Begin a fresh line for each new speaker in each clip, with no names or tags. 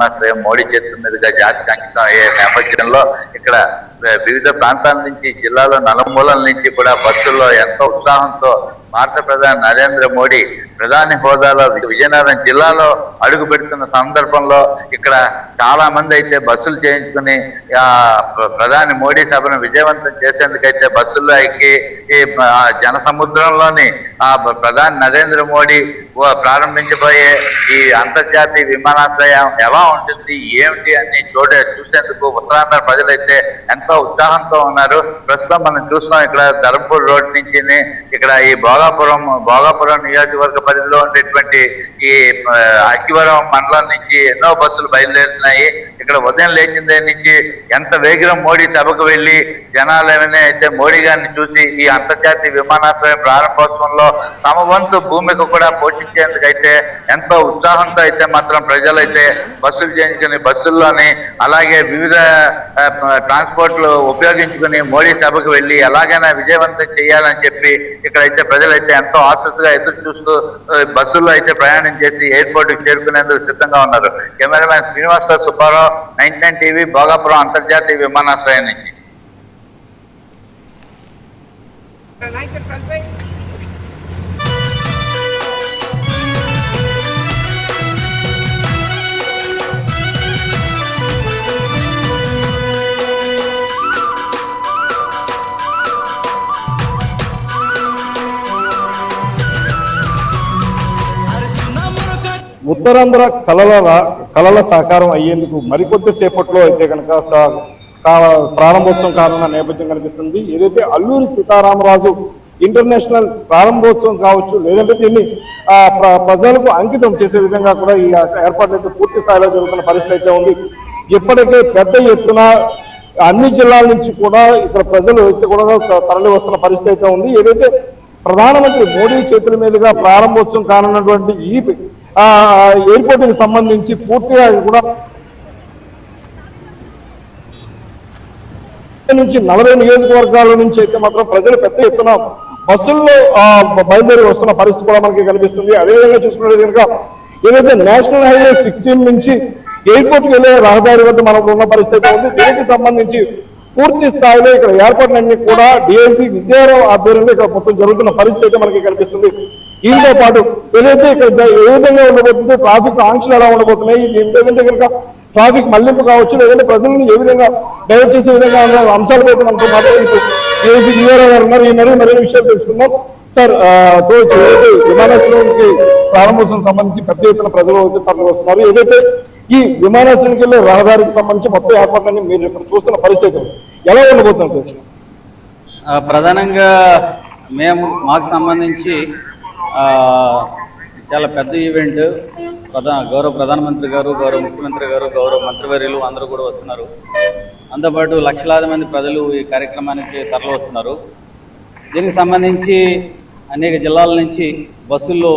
విమానాశ్రయం మోడీ చేతుల మీదుగా జాతికి అంకితం అయ్యే నేపథ్యంలో ఇక్కడ వివిధ ప్రాంతాల నుంచి జిల్లాలో నలుమూలల నుంచి కూడా బస్సుల్లో ఎంతో ఉత్సాహంతో భారత ప్రధాని నరేంద్ర మోడీ ప్రధాని హోదాలో విజయనగరం జిల్లాలో అడుగు పెడుతున్న సందర్భంలో ఇక్కడ చాలా మంది అయితే బస్సులు చేయించుకుని ప్రధాని మోడీ సభను విజయవంతం చేసేందుకైతే బస్సుల్లో ఎక్కి ఈ జన సముద్రంలోని ప్రధాని నరేంద్ర మోడీ ప్రారంభించబోయే ఈ అంతర్జాతీయ విమానాశ్రయం ఎలా ఉంటుంది ఏమిటి అని చూసేందుకు ఉత్తరాంధ్ర ప్రజలైతే ఎంతో ఉత్సాహంతో ఉన్నారు. ప్రస్తుతం మనం చూస్తున్నాం ఇక్కడ ధర్మపూర్ రోడ్ నుంచి ఇక్కడ ఈ భోగాపురం నియోజకవర్గ పరిధిలో ఉండేటువంటి ఈ అక్కివరం మండలం నుంచి ఎన్నో బస్సులు బయలుదేరుతున్నాయి. ఇక్కడ ఉదయం లేచిన దగ్గర నుంచి ఎంత వేగం మోడీ సభకు వెళ్లి జనాలు ఏమైనా అయితే మోడీ గారిని చూసి ఈ అంతర్జాతీయ విమానాశ్రయం ప్రారంభోత్సవంలో తమ వంతు భూమికి కూడా పోషించేందుకైతే ఎంతో ఉత్సాహంతో అయితే మాత్రం ప్రజలైతే బస్సులు చేయించుకుని బస్సుల్లోని అలాగే వివిధ ట్రాన్స్పోర్ట్లు ఉపయోగించుకుని మోడీ సభకు వెళ్లి ఎలాగైనా విజయవంతం చేయాలని చెప్పి ఇక్కడైతే ప్రజలైతే ఎంతో ఆతృతగా ఎదురు చూస్తూ బస్సుల్లో అయితే ప్రయాణం చేసి ఎయిర్పోర్ట్ కి చేరుకునేందుకు సిద్ధంగా ఉన్నారు. కెమెరామ్యాన్ శ్రీనివాస సుబ్బారావు, 99 టీవీ, భోగాపురం అంతర్జాతీయ విమానాశ్రయం నుంచి.
ఉత్తరాంధ్ర కళల సాకారం అయ్యేందుకు మరికొద్ది సేపట్లో అయితే కనుక ప్రారంభోత్సవం కానున్న నేపథ్యం కనిపిస్తుంది. ఏదైతే అల్లూరి సీతారామరాజు ఇంటర్నేషనల్ ప్రారంభోత్సవం కావచ్చు, లేదంటే దీన్ని ప్రజలకు అంకితం చేసే విధంగా కూడా ఈ ఏర్పాట్లు అయితే పూర్తి స్థాయిలో జరుగుతున్న పరిస్థితి అయితే ఉంది. ఇప్పటికే పెద్ద ఎత్తున అన్ని జిల్లాల నుంచి కూడా ఇక్కడ ప్రజలు అయితే కూడా తరలి వస్తున్న పరిస్థితి అయితే ఉంది. ఏదైతే ప్రధానమంత్రి మోడీ చేతుల మీదుగా ప్రారంభోత్సవం కానున్నటువంటి ఈ ఎయిర్పోర్ట్ కి సంబంధించి పూర్తిగా కూడా నుంచి 40 నియోజకవర్గాల నుంచి అయితే మాత్రం ప్రజలు పెద్ద ఎత్తున బస్సుల్లో బయలుదేరి వస్తున్న పరిస్థితి కూడా మనకి కనిపిస్తుంది. అదేవిధంగా చూసుకున్నది కనుక ఏదైతే నేషనల్ హైవే 16 నుంచి ఎయిర్పోర్ట్ కి వెళ్ళే రహదారి వద్ద మనకు ఉన్న పరిస్థితి ఉంది. దీనికి సంబంధించి పూర్తి స్థాయిలో ఇక్కడ ఏర్పాట్లన్నీ కూడా డిఐసి విజయరావు ఆధ్వర్యంలో ఇక్కడ మొత్తం జరుగుతున్న పరిస్థితి అయితే మనకి కనిపిస్తుంది. దీంతో పాటు ఏదైతే ఇక్కడ ఏ విధంగా ఉండబోతుందో, ట్రాఫిక్ ఆంక్షలు ఎలా ఉండబోతున్నాయి, లేదంటే కనుక ట్రాఫిక్ మళ్లింపు కావచ్చు, లేదంటే ప్రజలను ఏ విధంగా డైవర్ట్ చేసే విధంగా ఉన్న అంశాలపై మనకు మాట్లాడుతూ డిఐసి విజయరావు గారు ఉన్నారు. ఈ మరిన్ని విషయాలు తెలుసుకుందాం. సార్, విమానాశ్రయానికి ప్రారంభోత్సవం సంబంధించి పెద్ద ఎత్తున ప్రజలు అయితే తరలి వస్తున్నారు. ఏదైతే ఈ విమానాశ్రయానికి వెళ్ళే రహదారికి సంబంధించి మొత్తం ఏర్పాట్లన్నీ మీరు ఇక్కడ చూస్తున్న పరిస్థితి ఎలా ఉండబోతున్నారు?
ప్రధానంగా మాకు సంబంధించి చాలా పెద్ద ఈవెంట్. గౌరవ ప్రధానమంత్రి గారు, గౌరవ ముఖ్యమంత్రి గారు, గౌరవ మంత్రివర్యులు అందరూ కూడా వస్తున్నారు. అంతోపాటు లక్షలాది మంది ప్రజలు ఈ కార్యక్రమానికి తరలి వస్తున్నారు. దీనికి సంబంధించి అనేక జిల్లాల నుంచి బస్సుల్లో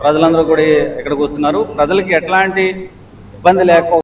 ప్రజలందరూ కూడా ఇక్కడికి వస్తున్నారు. ప్రజలకి ఎట్లాంటి ఇబ్బంది లేకపోతే